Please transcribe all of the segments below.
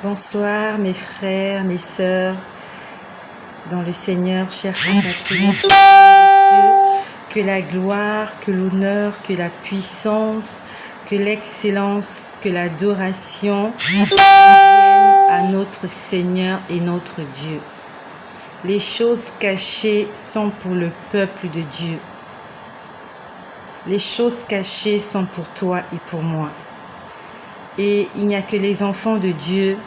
Bonsoir mes frères, mes sœurs, dans le Seigneur, chers compatriotes, que la gloire, que l'honneur, que la puissance, que l'excellence, que l'adoration viennent à notre Seigneur et notre Dieu. Les choses cachées sont pour le peuple de Dieu. Les choses cachées sont pour toi et pour moi. Et il n'y a que les enfants de Dieu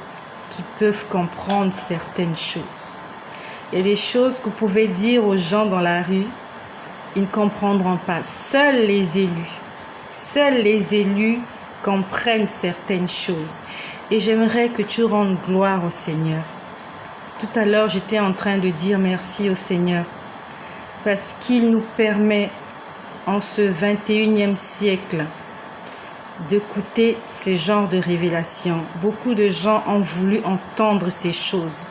qui peuvent comprendre certaines choses. Il y a des choses que vous pouvez dire aux gens dans la rue, ils ne comprendront pas. Seuls les élus comprennent certaines choses. Et j'aimerais que tu rendes gloire au Seigneur. Tout à l'heure, j'étais en train de dire merci au Seigneur parce qu'il nous permet en ce 21e siècle d'écouter ce genre de révélations. Beaucoup de gens ont voulu entendre ces choses,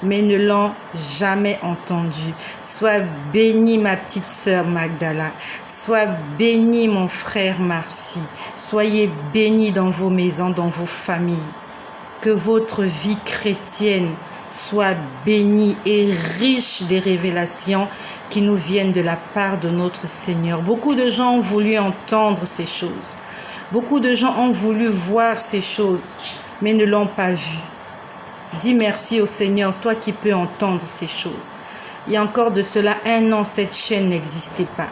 mais ne l'ont jamais entendu. Sois béni ma petite sœur Magdala, sois béni mon frère Marcy, soyez bénis dans vos maisons, dans vos familles. Que votre vie chrétienne soit bénie et riche des révélations qui nous viennent de la part de notre Seigneur. Beaucoup de gens ont voulu entendre ces choses. Beaucoup de gens ont voulu voir ces choses, mais ne l'ont pas vu. Dis merci au Seigneur, toi qui peux entendre ces choses. Il y a encore de cela 1 an, cette chaîne n'existait pas.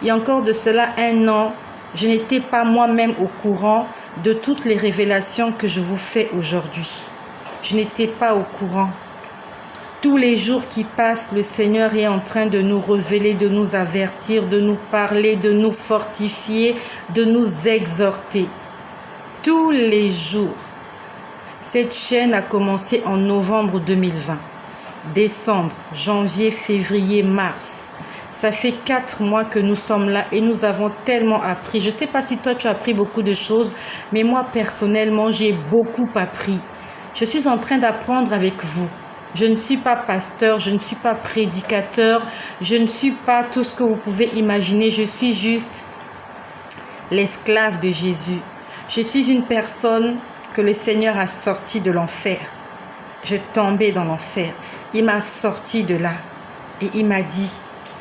Il y a encore de cela 1 an, je n'étais pas moi-même au courant de toutes les révélations que je vous fais aujourd'hui. Je n'étais pas au courant. Tous les jours qui passent, le Seigneur est en train de nous révéler, de nous avertir, de nous parler, de nous fortifier, de nous exhorter. Tous les jours. Cette chaîne a commencé en novembre 2020. Décembre, janvier, février, mars. Ça fait 4 mois que nous sommes là et nous avons tellement appris. Je ne sais pas si toi tu as appris beaucoup de choses, mais moi personnellement, j'ai beaucoup appris. Je suis en train d'apprendre avec vous. Je ne suis pas pasteur, je ne suis pas prédicateur, je ne suis pas tout ce que vous pouvez imaginer. Je suis juste l'esclave de Jésus. Je suis une personne que le Seigneur a sortie de l'enfer. Je tombais dans l'enfer. Il m'a sorti de là et il m'a dit,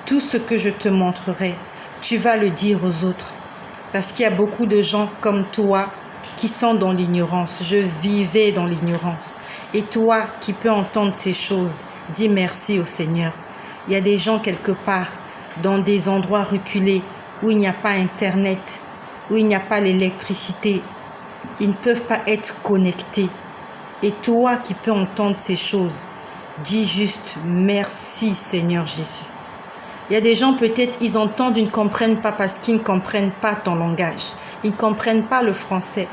tout ce que je te montrerai, tu vas le dire aux autres. Parce qu'il y a beaucoup de gens comme toi qui sont dans l'ignorance. Je vivais dans l'ignorance. Et toi qui peux entendre ces choses, dis merci au Seigneur. Il y a des gens quelque part, dans des endroits reculés, où il n'y a pas Internet, où il n'y a pas l'électricité. Ils ne peuvent pas être connectés. Et toi qui peux entendre ces choses, dis juste merci Seigneur Jésus. Il y a des gens peut-être, ils entendent, ils ne comprennent pas parce qu'ils ne comprennent pas ton langage. Ils ne comprennent pas le français.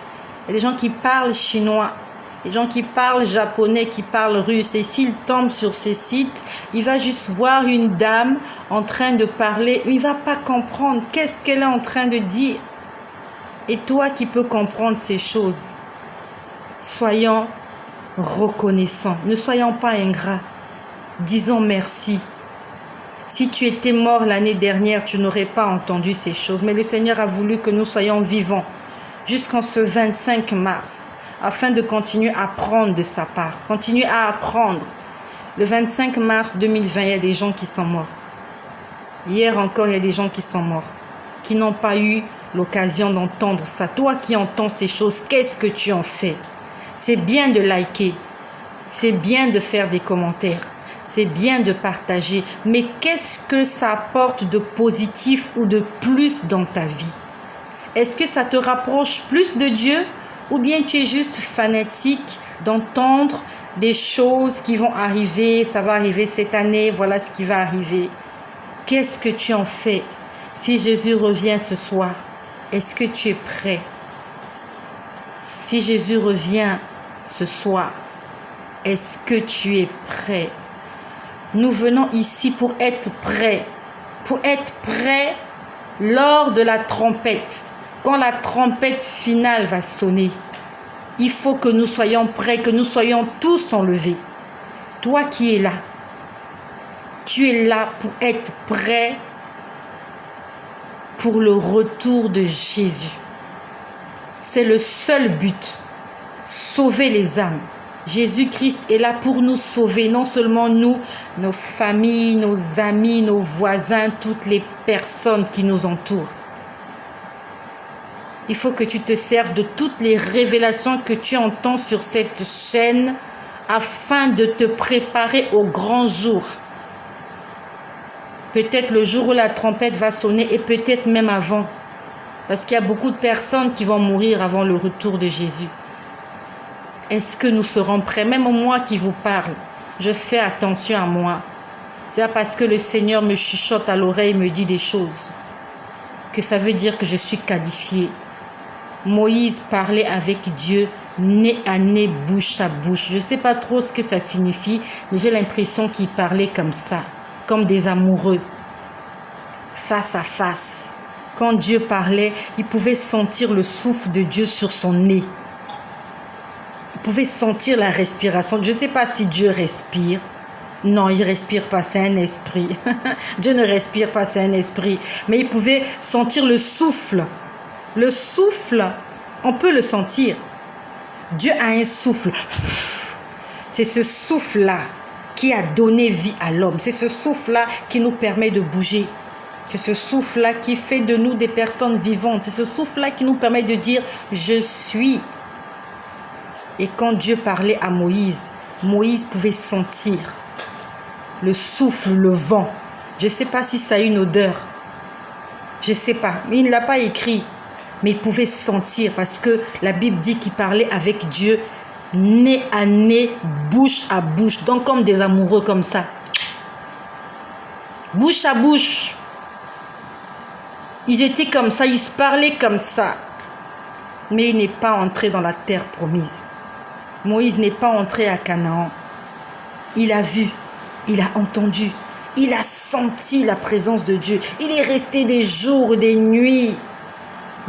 Il y a des gens qui parlent chinois, des gens qui parlent japonais, qui parlent russe. Et s'il tombe sur ce site, il va juste voir une dame en train de parler. Mais il ne va pas comprendre qu'est-ce qu'elle est en train de dire. Et toi qui peux comprendre ces choses, soyons reconnaissants. Ne soyons pas ingrats. Disons merci. Si tu étais mort l'année dernière, tu n'aurais pas entendu ces choses. Mais le Seigneur a voulu que nous soyons vivants jusqu'en ce 25 mars, afin de continuer à apprendre de sa part. Continuer à apprendre. Le 25 mars 2020, il y a des gens qui sont morts. Hier encore, il y a des gens qui sont morts, qui n'ont pas eu l'occasion d'entendre ça. Toi qui entends ces choses, qu'est-ce que tu en fais? C'est bien de liker, c'est bien de faire des commentaires. C'est bien de partager, mais qu'est-ce que ça apporte de positif ou de plus dans ta vie? Est-ce que ça te rapproche plus de Dieu ou bien tu es juste fanatique d'entendre des choses qui vont arriver, ça va arriver cette année, voilà ce qui va arriver? Qu'est-ce que tu en fais? Si Jésus revient ce soir, est-ce que tu es prêt? Si Jésus revient ce soir, est-ce que tu es prêt? Nous venons ici pour être prêts lors de la trompette. Quand la trompette finale va sonner, il faut que nous soyons prêts, que nous soyons tous enlevés. Toi qui es là, tu es là pour être prêt pour le retour de Jésus. C'est le seul but, sauver les âmes. Jésus-Christ est là pour nous sauver, non seulement nous, nos familles, nos amis, nos voisins, toutes les personnes qui nous entourent. Il faut que tu te serves de toutes les révélations que tu entends sur cette chaîne afin de te préparer au grand jour. Peut-être le jour où la trompette va sonner et peut-être même avant. Parce qu'il y a beaucoup de personnes qui vont mourir avant le retour de Jésus. Est-ce que nous serons prêts? Même moi qui vous parle, je fais attention à moi. C'est pas parce que le Seigneur me chuchote à l'oreille, me dit des choses, que ça veut dire que je suis qualifié. Moïse parlait avec Dieu, nez à nez, bouche à bouche. Je ne sais pas trop ce que ça signifie, mais j'ai l'impression qu'il parlait comme ça, comme des amoureux, face à face. Quand Dieu parlait, il pouvait sentir le souffle de Dieu sur son nez. Il pouvait sentir la respiration. Je ne sais pas si Dieu respire. Non, il ne respire pas, c'est un esprit. Dieu ne respire pas, c'est un esprit. Mais il pouvait sentir le souffle. Le souffle, on peut le sentir. Dieu a un souffle. C'est ce souffle-là qui a donné vie à l'homme. C'est ce souffle-là qui nous permet de bouger. C'est ce souffle-là qui fait de nous des personnes vivantes. C'est ce souffle-là qui nous permet de dire « Je suis ». Et quand Dieu parlait à Moïse, Moïse pouvait sentir le souffle, le vent. Je ne sais pas si ça a une odeur. Je ne sais pas. Mais il ne l'a pas écrit. Mais il pouvait sentir parce que la Bible dit qu'il parlait avec Dieu nez à nez, bouche à bouche. Donc comme des amoureux comme ça. Bouche à bouche. Ils étaient comme ça, ils se parlaient comme ça. Mais il n'est pas entré dans la terre promise. Moïse n'est pas entré à Canaan. Il a vu, il a entendu, il a senti la présence de Dieu. Il est resté des jours, des nuits,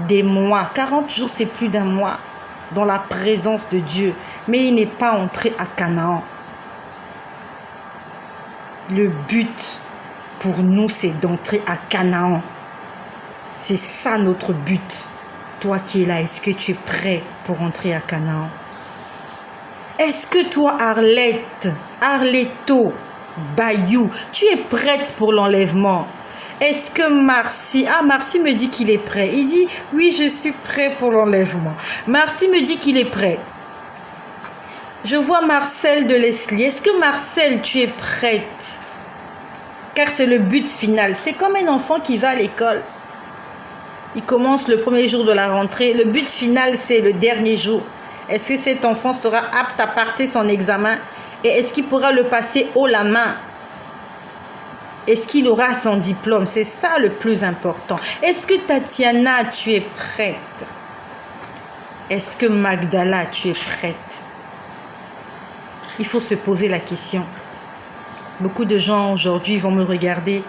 des mois. 40 jours, c'est plus d'un mois dans la présence de Dieu. Mais il n'est pas entré à Canaan. Le but pour nous, c'est d'entrer à Canaan. C'est ça notre but. Toi qui es là, est-ce que tu es prêt pour entrer à Canaan? Est-ce que toi, Arletto, Bayou, tu es prête pour l'enlèvement? Est-ce que Marcy, Marcy me dit qu'il est prêt. Il dit, oui, je suis prêt pour l'enlèvement. Marcy me dit qu'il est prêt. Je vois Marcel de Leslie. Est-ce que Marcel, tu es prête? Car c'est le but final. C'est comme un enfant qui va à l'école. Il commence le premier jour de la rentrée. Le but final, c'est le dernier jour. Est-ce que cet enfant sera apte à passer son examen? Et est-ce qu'il pourra le passer haut la main? Est-ce qu'il aura son diplôme? C'est ça le plus important. Est-ce que Tatiana, tu es prête? Est-ce que Magdala, tu es prête? Il faut se poser la question. Beaucoup de gens aujourd'hui vont me regarder.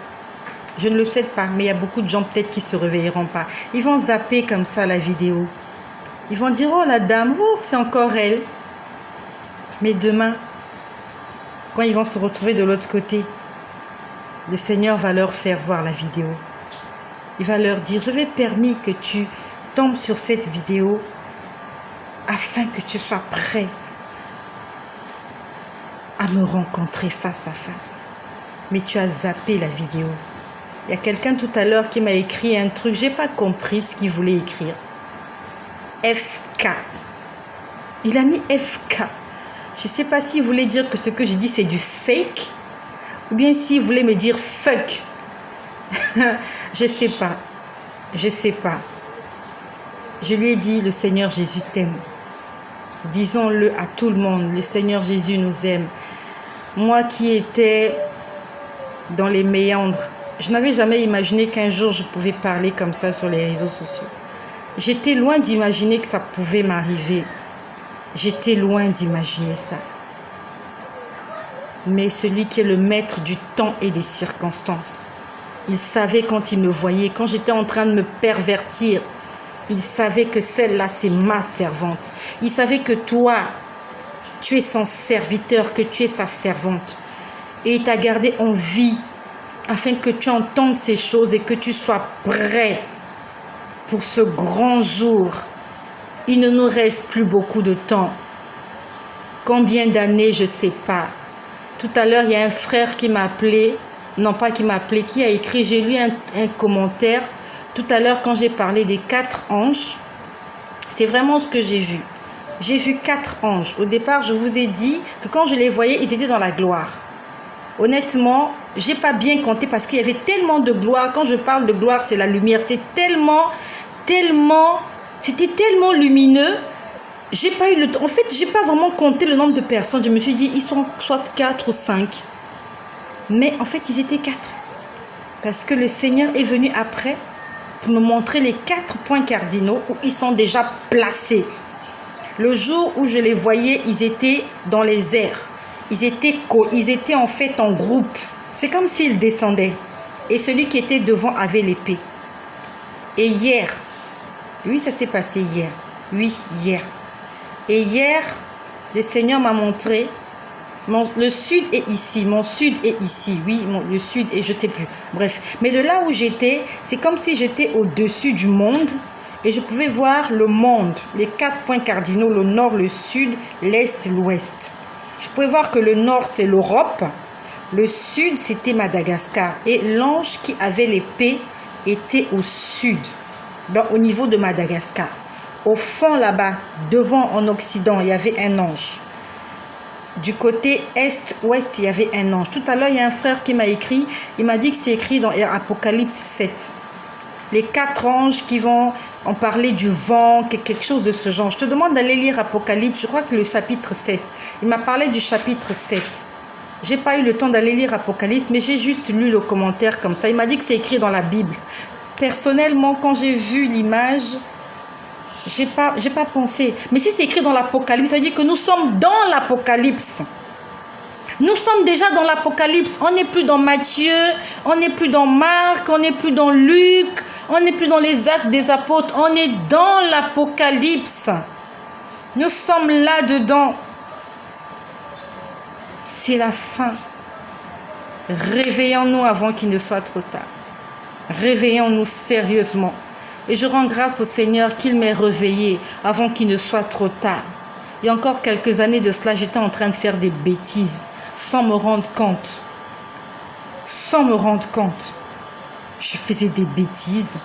Je ne le souhaite pas, mais il y a beaucoup de gens peut-être qui ne se réveilleront pas. Ils vont zapper comme ça la vidéo. Ils vont dire, oh la dame, oh c'est encore elle. Mais demain, quand ils vont se retrouver de l'autre côté, le Seigneur va leur faire voir la vidéo. Il va leur dire, je vais permettre que tu tombes sur cette vidéo afin que tu sois prêt à me rencontrer face à face. Mais tu as zappé la vidéo. Il y a quelqu'un tout à l'heure qui m'a écrit un truc, je n'ai pas compris ce qu'il voulait écrire. FK. Il a mis FK. Je ne sais pas s'il voulait dire que ce que je dis c'est du fake ou bien s'il voulait me dire fuck. Je ne sais pas. Je ne sais pas. Je lui ai dit, le Seigneur Jésus t'aime. Disons-le à tout le monde, le Seigneur Jésus nous aime. Moi qui étais dans les méandres, je n'avais jamais imaginé qu'un jour je pouvais parler comme ça sur les réseaux sociaux. J'étais loin d'imaginer que ça pouvait m'arriver. J'étais loin d'imaginer ça. Mais celui qui est le maître du temps et des circonstances, il savait quand il me voyait, quand j'étais en train de me pervertir, il savait que celle-là, c'est ma servante. Il savait que toi, tu es son serviteur, que tu es sa servante. Et il t'a gardé en vie afin que tu entendes ces choses et que tu sois prêt pour ce grand jour. Il ne nous reste plus beaucoup de temps. Combien d'années, je ne sais pas. Tout à l'heure, il y a un frère qui m'a appelé, non pas qui m'a appelé, qui a écrit, j'ai lu un commentaire. Tout à l'heure, quand j'ai parlé des 4 anges, c'est vraiment ce que j'ai vu. J'ai vu 4 anges. Au départ, je vous ai dit que quand je les voyais, ils étaient dans la gloire. Honnêtement, je n'ai pas bien compté parce qu'il y avait tellement de gloire. Quand je parle de gloire, c'est la lumière. C'était tellement lumineux. J'ai pas eu le temps. En fait, j'ai pas vraiment compté le nombre de personnes. Je me suis dit, ils sont soit 4 ou 5. Mais en fait, ils étaient 4. Parce que le Seigneur est venu après pour me montrer les 4 points cardinaux où ils sont déjà placés. Le jour où je les voyais, ils étaient dans les airs. Ils étaient en fait en groupe. C'est comme s'ils descendaient. Et celui qui était devant avait l'épée. Et hier, oui, ça s'est passé hier. Oui, hier. Et hier, le Seigneur m'a montré, le sud est ici, mon sud est ici. Oui, le sud est, je ne sais plus. Bref, mais de là où j'étais, c'est comme si j'étais au-dessus du monde. Et je pouvais voir le monde, les 4 points cardinaux, le nord, le sud, l'est, l'ouest. Je pouvais voir que le nord, c'est l'Europe. Le sud, c'était Madagascar. Et l'ange qui avait l'épée était au sud, au niveau de Madagascar. Au fond, là-bas, devant, en Occident, il y avait un ange. Du côté est-ouest, il y avait un ange. Tout à l'heure, il y a un frère qui m'a écrit. Il m'a dit que c'est écrit dans Apocalypse 7. Les 4 anges qui vont en parler du vent, quelque chose de ce genre. Je te demande d'aller lire Apocalypse, je crois que le chapitre 7. Il m'a parlé du chapitre 7. Je n'ai pas eu le temps d'aller lire Apocalypse, mais j'ai juste lu le commentaire comme ça. Il m'a dit que c'est écrit dans la Bible. Personnellement, quand j'ai vu l'image, j'ai pas pensé. Mais si c'est écrit dans l'Apocalypse, ça veut dire que nous sommes dans l'Apocalypse. Nous sommes déjà dans l'Apocalypse. On n'est plus dans Matthieu, on n'est plus dans Marc, on n'est plus dans Luc, on n'est plus dans les actes des apôtres. On est dans l'Apocalypse. Nous sommes là-dedans. C'est la fin. Réveillons-nous avant qu'il ne soit trop tard. Réveillons-nous sérieusement. Et je rends grâce au Seigneur qu'il m'ait réveillé avant qu'il ne soit trop tard. Il y a encore quelques années de cela, j'étais en train de faire des bêtises sans me rendre compte. Sans me rendre compte. Je faisais des bêtises.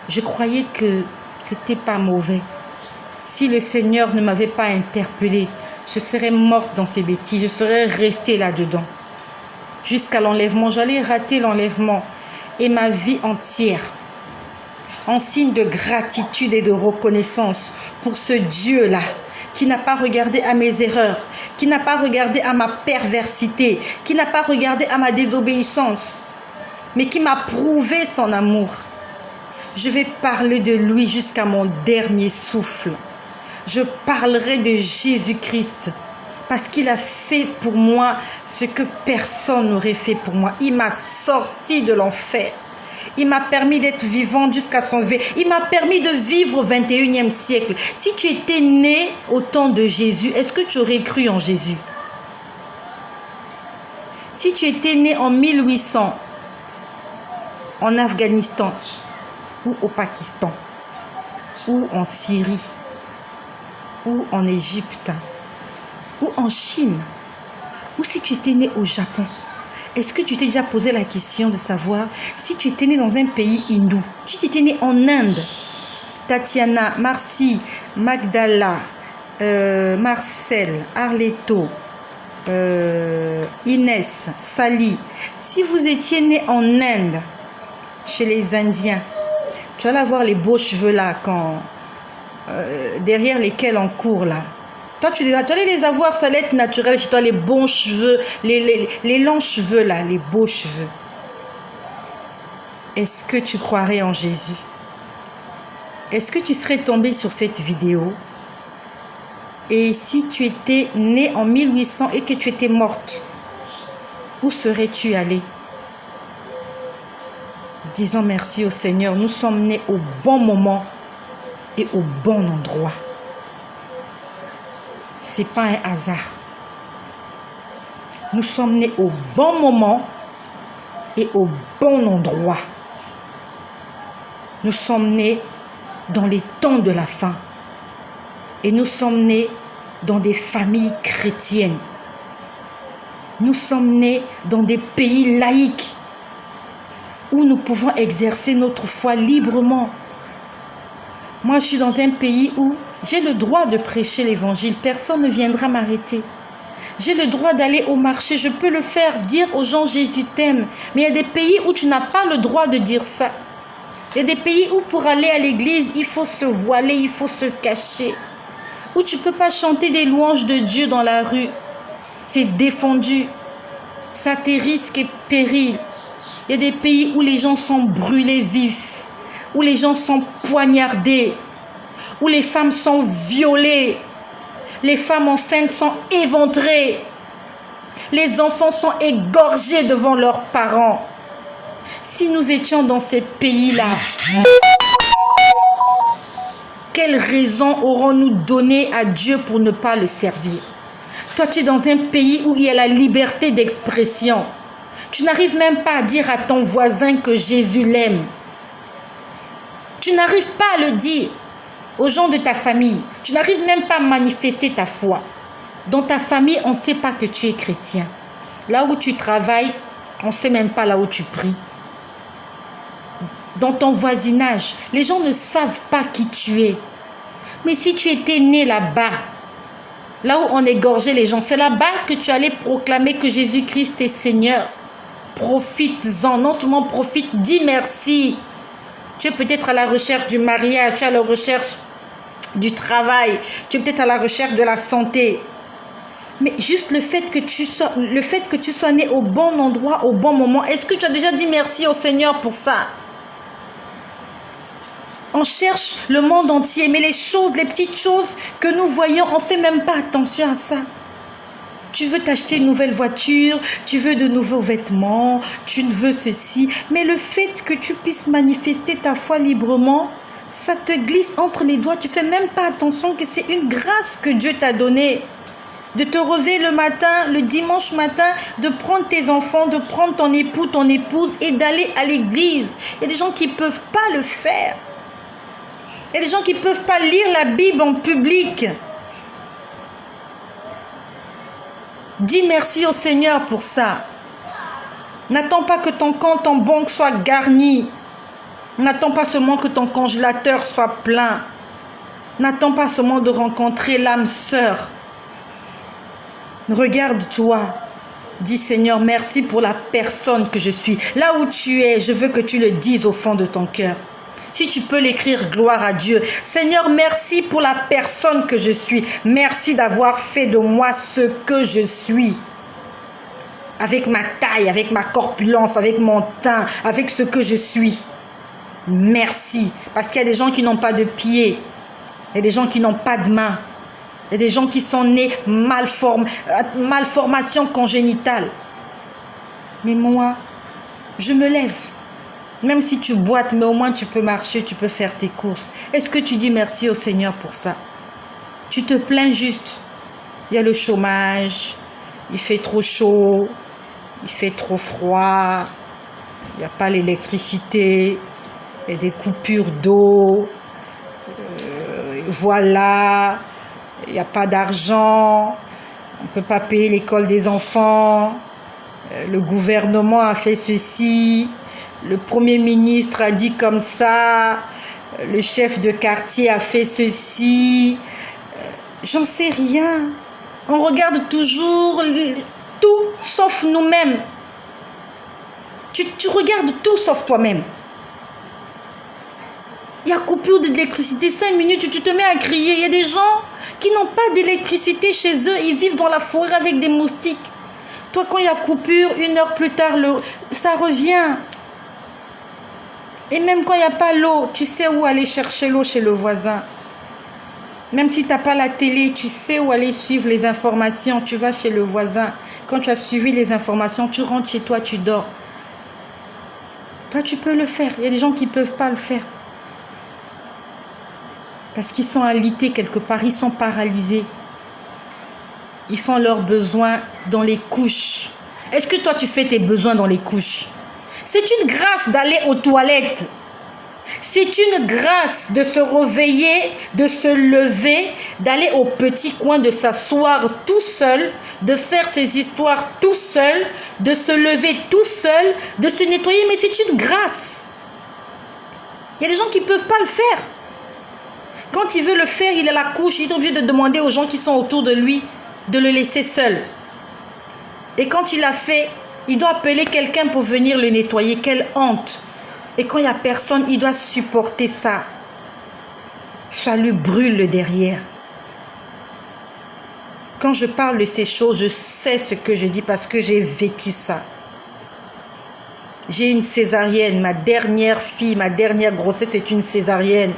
Je croyais que c'était pas mauvais. Si le Seigneur ne m'avait pas interpellée, je serais morte dans ces bêtises. Je serais restée là-dedans. Jusqu'à l'enlèvement. J'allais rater l'enlèvement. Et ma vie entière. En signe de gratitude et de reconnaissance pour ce Dieu-là, qui n'a pas regardé à mes erreurs, qui n'a pas regardé à ma perversité, qui n'a pas regardé à ma désobéissance, mais qui m'a prouvé son amour. Je vais parler de lui jusqu'à mon dernier souffle. Je parlerai de Jésus-Christ parce qu'il a fait pour moi ce que personne n'aurait fait pour moi. Il m'a sorti de l'enfer. Il m'a permis d'être vivante jusqu'à son V. Il m'a permis de vivre au 21e siècle. Si tu étais né au temps de Jésus, est-ce que tu aurais cru en Jésus? Si tu étais né en 1800, en Afghanistan, ou au Pakistan, ou en Syrie, ou en Égypte, ou en Chine, ou si tu étais né au Japon, est-ce que tu t'es déjà posé la question de savoir si tu étais né dans un pays hindou, si tu étais né en Inde, Tatiana, Marcy, Magdala, Marcel, Arleto, Inès, Sally, si vous étiez né en Inde, chez les Indiens, tu allais avoir les beaux cheveux là, derrière lesquels on court là. Toi, tu allais les avoir, ça allait être naturel chez toi, les bons cheveux, les longs cheveux là, les beaux cheveux. Est-ce que tu croirais en Jésus? Est-ce que tu serais tombé sur cette vidéo? Et si tu étais née en 1800 et que tu étais morte, où serais-tu allée? Disons merci au Seigneur, nous sommes nés au bon moment et au bon endroit. Ce n'est pas un hasard. Nous sommes nés au bon moment et au bon endroit. Nous sommes nés dans les temps de la fin. Et nous sommes nés dans des familles chrétiennes. Nous sommes nés dans des pays laïques où nous pouvons exercer notre foi librement. Moi, je suis dans un pays où j'ai le droit de prêcher l'évangile. Personne ne viendra m'arrêter. J'ai le droit d'aller au marché. Je peux le faire, dire aux gens Jésus t'aime. Mais il y a des pays où tu n'as pas le droit de dire ça. Il y a des pays où pour aller à l'église, il faut se voiler, il faut se cacher. Où tu ne peux pas chanter des louanges de Dieu dans la rue. C'est défendu. Ça te risque et péril. Il y a des pays où les gens sont brûlés vifs, où les gens sont poignardés, où les femmes sont violées, les femmes enceintes sont éventrées, les enfants sont égorgés devant leurs parents. Si nous étions dans ces pays-là, quelle raison aurons-nous donné à Dieu pour ne pas le servir? Toi, tu es dans un pays où il y a la liberté d'expression. Tu n'arrives même pas à dire à ton voisin que Jésus l'aime. Tu n'arrives pas à le dire aux gens de ta famille. Tu n'arrives même pas à manifester ta foi. Dans ta famille, on ne sait pas que tu es chrétien. Là où tu travailles, on ne sait même pas là où tu pries. Dans ton voisinage, les gens ne savent pas qui tu es. Mais si tu étais né là-bas, là où on égorgeait les gens, c'est là-bas que tu allais proclamer que Jésus-Christ est Seigneur. Profites-en, non seulement profite, dis merci. Tu es peut-être à la recherche du mariage, tu es à la recherche du travail, tu es peut-être à la recherche de la santé. Mais juste le fait que tu sois né au bon endroit, au bon moment, est-ce que tu as déjà dit merci au Seigneur pour ça? On cherche le monde entier, mais les petites choses que nous voyons, on ne fait même pas attention à ça. Tu veux t'acheter une nouvelle voiture, tu veux de nouveaux vêtements, tu veux ceci. Mais le fait que tu puisses manifester ta foi librement, ça te glisse entre les doigts. Tu ne fais même pas attention que c'est une grâce que Dieu t'a donnée. De te réveiller le matin, le dimanche matin, de prendre tes enfants, de prendre ton époux, ton épouse et d'aller à l'église. Il y a des gens qui ne peuvent pas le faire. Il y a des gens qui ne peuvent pas lire la Bible en public. Dis merci au Seigneur pour ça. N'attends pas que ton compte en banque soit garni. N'attends pas seulement que ton congélateur soit plein. N'attends pas seulement de rencontrer l'âme sœur. Regarde-toi. Dis Seigneur, merci pour la personne que je suis. Là où tu es, je veux que tu le dises au fond de ton cœur. Si tu peux l'écrire, gloire à Dieu. Seigneur, merci pour la personne que je suis. Merci d'avoir fait de moi ce que je suis. Avec ma taille, avec ma corpulence, avec mon teint, avec ce que je suis. Merci. Parce qu'il y a des gens qui n'ont pas de pieds. Il y a des gens qui n'ont pas de mains. Il y a des gens qui sont nés malformation congénitale. Mais moi, je me lève. Même si tu boites, mais au moins tu peux marcher, tu peux faire tes courses. Est-ce que tu dis merci au Seigneur pour ça? Tu te plains juste. Il y a le chômage, il fait trop chaud, il fait trop froid, il n'y a pas l'électricité, il y a des coupures d'eau, voilà, il n'y a pas d'argent, on ne peut pas payer l'école des enfants, le gouvernement a fait ceci. Le Premier ministre a dit comme ça, le chef de quartier a fait ceci, j'en sais rien. On regarde toujours tout sauf nous-mêmes. Tu regardes tout sauf toi-même. Il y a coupure d'électricité, 5 minutes, tu te mets à crier. Il y a des gens qui n'ont pas d'électricité chez eux, ils vivent dans la forêt avec des moustiques. Toi, quand il y a coupure, 1 heure plus tard, ça revient. Et même quand il n'y a pas l'eau, tu sais où aller chercher l'eau chez le voisin. Même si tu n'as pas la télé, tu sais où aller suivre les informations. Tu vas chez le voisin. Quand tu as suivi les informations, tu rentres chez toi, tu dors. Toi, tu peux le faire. Il y a des gens qui ne peuvent pas le faire. Parce qu'ils sont alités quelque part, ils sont paralysés. Ils font leurs besoins dans les couches. Est-ce que toi, tu fais tes besoins dans les couches? C'est une grâce d'aller aux toilettes. C'est une grâce de se réveiller, de se lever, d'aller au petit coin, de s'asseoir tout seul, de faire ses histoires tout seul, de se lever tout seul, de se nettoyer. Mais c'est une grâce. Il y a des gens qui ne peuvent pas le faire. Quand il veut le faire, il est à la couche. Il est obligé de demander aux gens qui sont autour de lui de le laisser seul. Et quand il l'a fait, il doit appeler quelqu'un pour venir le nettoyer. Quelle honte! Et quand il n'y a personne, il doit supporter ça. Ça lui brûle le derrière. Quand je parle de ces choses, je sais ce que je dis parce que j'ai vécu ça. J'ai une césarienne. Ma dernière fille, ma dernière grossesse, c'est une césarienne.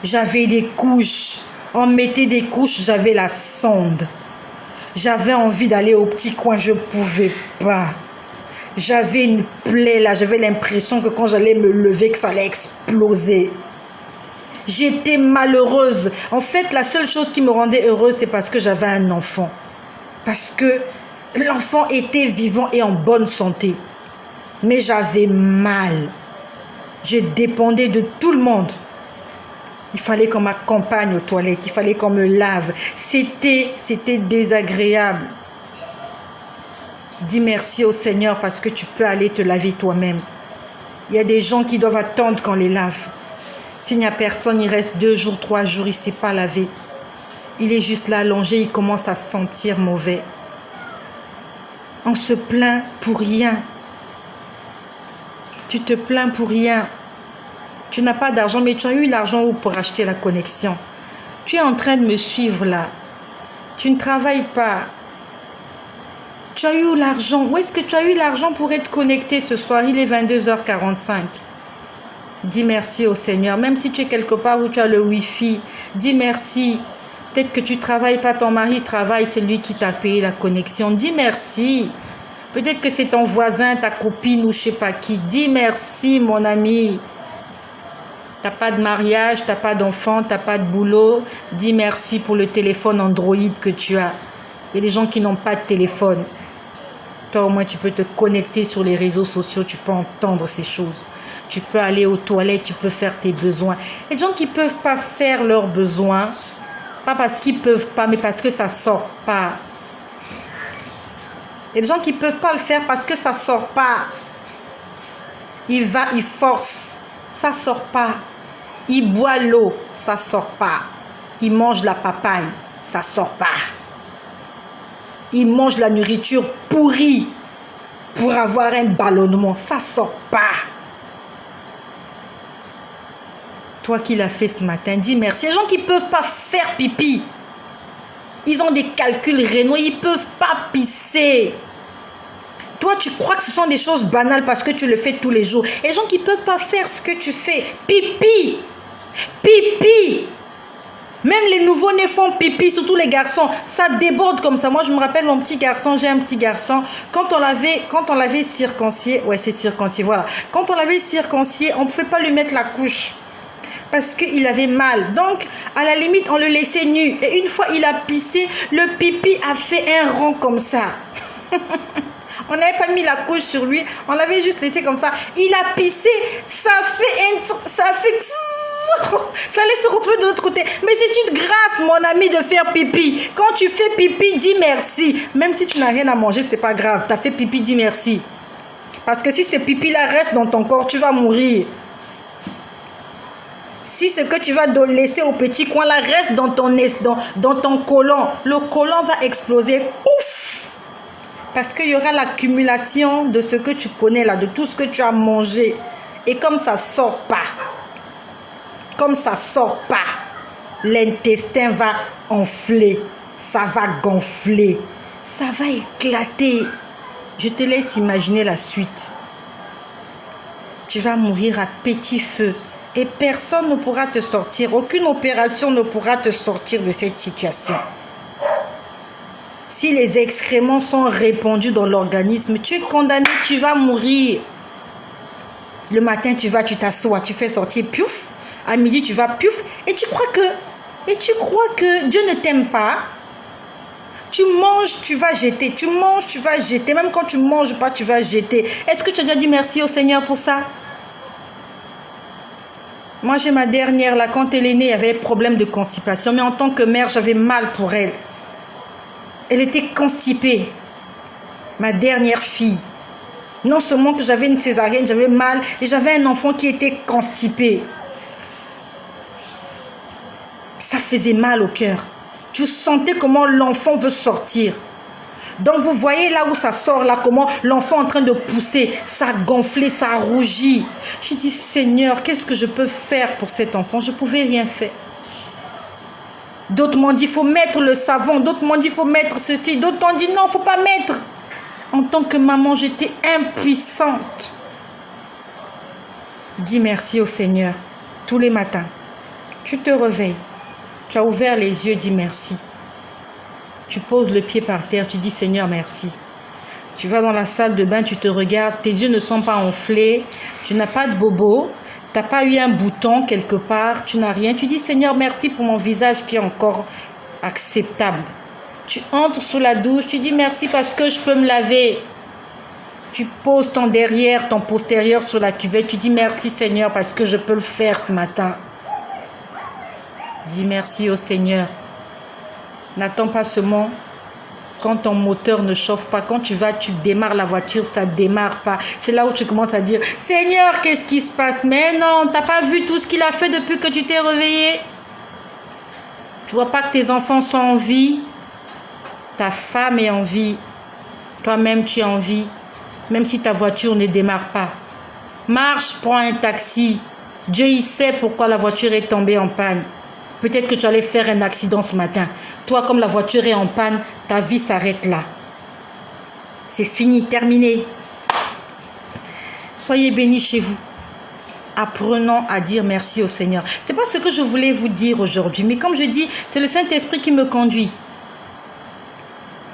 J'avais des couches. On mettait des couches, j'avais la sonde. J'avais envie d'aller au petit coin, je ne pouvais pas. J'avais une plaie là, j'avais l'impression que quand j'allais me lever, que ça allait exploser. J'étais malheureuse. En fait, la seule chose qui me rendait heureuse, c'est parce que j'avais un enfant. Parce que l'enfant était vivant et en bonne santé. Mais j'avais mal. Je dépendais de tout le monde. Il fallait qu'on m'accompagne aux toilettes, il fallait qu'on me lave. C'était désagréable. Dis merci au Seigneur parce que tu peux aller te laver toi-même. Il y a des gens qui doivent attendre qu'on les lave. S'il n'y a personne, il reste 2 jours, 3 jours, il ne s'est pas lavé. Il est juste là allongé, il commence à se sentir mauvais. On se plaint pour rien. Tu te plains pour rien. Tu n'as pas d'argent, mais tu as eu l'argent pour acheter la connexion. Tu es en train de me suivre là. Tu ne travailles pas. Tu as eu l'argent. Où est-ce que tu as eu l'argent pour être connecté ce soir? Il est 22h45. Dis merci au Seigneur. Même si tu es quelque part où tu as le Wi-Fi, dis merci. Peut-être que tu ne travailles pas, ton mari travaille, c'est lui qui t'a payé la connexion. Dis merci. Peut-être que c'est ton voisin, ta copine ou je ne sais pas qui. Dis merci, mon ami. Tu n'as pas de mariage, tu n'as pas d'enfant, tu n'as pas de boulot. Dis merci pour le téléphone Android que tu as. Il y a des gens qui n'ont pas de téléphone. Toi, au moins, tu peux te connecter sur les réseaux sociaux, tu peux entendre ces choses. Tu peux aller aux toilettes, tu peux faire tes besoins. Il y a des gens qui ne peuvent pas faire leurs besoins, pas parce qu'ils ne peuvent pas, mais parce que ça ne sort pas. Il y a des gens qui ne peuvent pas le faire parce que ça ne sort pas. Il force, ça ne sort pas. Il boit l'eau, ça ne sort pas. Il mange la papaye, ça ne sort pas. Il mange la nourriture pourrie pour avoir un ballonnement, ça ne sort pas. Toi qui l'as fait ce matin, dis merci. Il y a des gens qui ne peuvent pas faire pipi. Ils ont des calculs rénaux, ils ne peuvent pas pisser. Toi, tu crois que ce sont des choses banales parce que tu le fais tous les jours. Il y a des gens qui ne peuvent pas faire ce que tu fais. Pipi. Pipi. Même les nouveau-nés font pipi, surtout les garçons. Ça déborde comme ça. Moi, je me rappelle mon petit garçon, j'ai un petit garçon. Quand on l'avait circoncié, ouais, c'est circoncié, voilà. Quand on l'avait circoncié, on ne pouvait pas lui mettre la couche. Parce qu'il avait mal. Donc, à la limite, on le laissait nu. Et une fois, il a pissé, le pipi a fait un rond comme ça. On n'avait pas mis la couche sur lui, on l'avait juste laissé comme ça. Il a pissé, ça allait se retrouver de l'autre côté. Mais c'est une grâce, mon ami, de faire pipi. Quand tu fais pipi, dis merci. Même si tu n'as rien à manger, c'est pas grave. Tu as fait pipi, dis merci. Parce que si ce pipi-là reste dans ton corps, tu vas mourir. Si ce que tu vas laisser au petit coin là reste dans ton côlon, le côlon va exploser. Ouf! Parce qu'il y aura l'accumulation de ce que tu connais là, de tout ce que tu as mangé. Et comme ça ne sort pas, l'intestin va enfler, ça va gonfler, ça va éclater. Je te laisse imaginer la suite. Tu vas mourir à petit feu et personne ne pourra te sortir, aucune opération ne pourra te sortir de cette situation. Si les excréments sont répandus dans l'organisme, tu es condamné, tu vas mourir. Le matin, tu t'assois, tu fais sortir piouf. À midi, tu vas piouf. Et tu crois que Dieu ne t'aime pas. Tu manges, tu vas jeter. Tu manges, tu vas jeter. Même quand tu ne manges pas, tu vas jeter. Est-ce que tu as déjà dit merci au Seigneur pour ça? Moi, j'ai ma dernière, là, quand elle est née, il y avait un problème de constipation. Mais en tant que mère, j'avais mal pour elle. Elle était constipée. Ma dernière fille. Non seulement que j'avais une césarienne, j'avais mal. Et j'avais un enfant qui était constipé. Ça faisait mal au cœur. Tu sentais comment l'enfant veut sortir. Donc vous voyez là où ça sort, là, comment l'enfant est en train de pousser, ça a gonflé, ça a rougi. J'ai dit, Seigneur, qu'est-ce que je peux faire pour cet enfant? Je ne pouvais rien faire. D'autres m'ont dit, il faut mettre le savon. D'autres m'ont dit, il faut mettre ceci. D'autres ont dit, non, il ne faut pas mettre. En tant que maman, j'étais impuissante. Dis merci au Seigneur tous les matins. Tu te réveilles. Tu as ouvert les yeux, dis merci. Tu poses le pied par terre, tu dis Seigneur, merci. Tu vas dans la salle de bain, tu te regardes, tes yeux ne sont pas enflés, tu n'as pas de bobo, tu n'as pas eu un bouton quelque part, tu n'as rien. Tu dis Seigneur, merci pour mon visage qui est encore acceptable. Tu entres sous la douche, tu dis merci parce que je peux me laver. Tu poses ton derrière, ton postérieur sur la cuvette, tu dis merci Seigneur parce que je peux le faire ce matin. Dis merci au Seigneur. N'attends pas seulement quand ton moteur ne chauffe pas. Quand tu démarres la voiture, ça ne démarre pas. C'est là où tu commences à dire, Seigneur, qu'est-ce qui se passe? Mais non, tu n'as pas vu tout ce qu'il a fait depuis que tu t'es réveillé. Tu ne vois pas que tes enfants sont en vie. Ta femme est en vie. Toi-même, tu es en vie. Même si ta voiture ne démarre pas. Marche, prends un taxi. Dieu, il sait pourquoi la voiture est tombée en panne. Peut-être que tu allais faire un accident ce matin. Toi, comme la voiture est en panne, ta vie s'arrête là. C'est fini, terminé. Soyez bénis chez vous. Apprenons à dire merci au Seigneur. Ce n'est pas ce que je voulais vous dire aujourd'hui. Mais comme je dis, c'est le Saint-Esprit qui me conduit.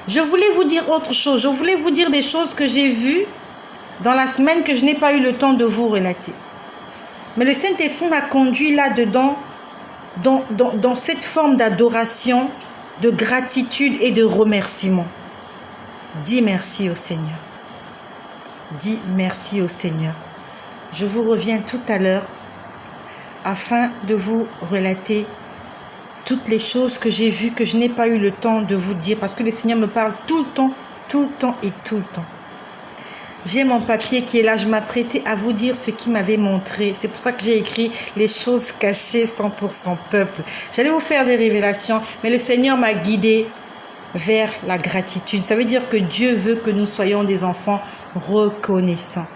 Je voulais vous dire autre chose. Je voulais vous dire des choses que j'ai vues dans la semaine que je n'ai pas eu le temps de vous relater. Mais le Saint-Esprit m'a conduit là-dedans. Dans cette forme d'adoration, de gratitude et de remerciement. Dis merci au Seigneur. Dis merci au Seigneur. Je vous reviens tout à l'heure afin de vous relater toutes les choses que j'ai vues, que je n'ai pas eu le temps de vous dire parce que le Seigneur me parle tout le temps et tout le temps. J'ai mon papier qui est là, je m'apprêtais à vous dire ce qu'il m'avait montré. C'est pour ça que j'ai écrit les choses cachées sont pour son peuple. J'allais vous faire des révélations, mais le Seigneur m'a guidé vers la gratitude. Ça veut dire que Dieu veut que nous soyons des enfants reconnaissants.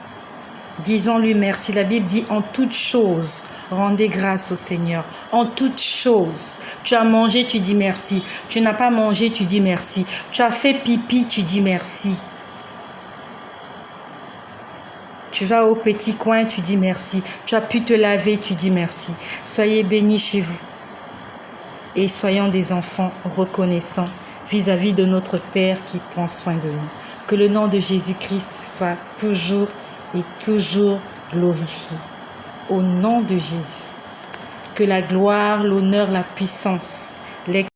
Disons-lui merci. La Bible dit en toutes choses, rendez grâce au Seigneur. En toutes choses. Tu as mangé, tu dis merci. Tu n'as pas mangé, tu dis merci. Tu as fait pipi, tu dis merci. Tu vas au petit coin, tu dis merci. Tu as pu te laver, tu dis merci. Soyez bénis chez vous. Et soyons des enfants reconnaissants vis-à-vis de notre Père qui prend soin de nous. Que le nom de Jésus-Christ soit toujours et toujours glorifié. Au nom de Jésus. Que la gloire, l'honneur, la puissance,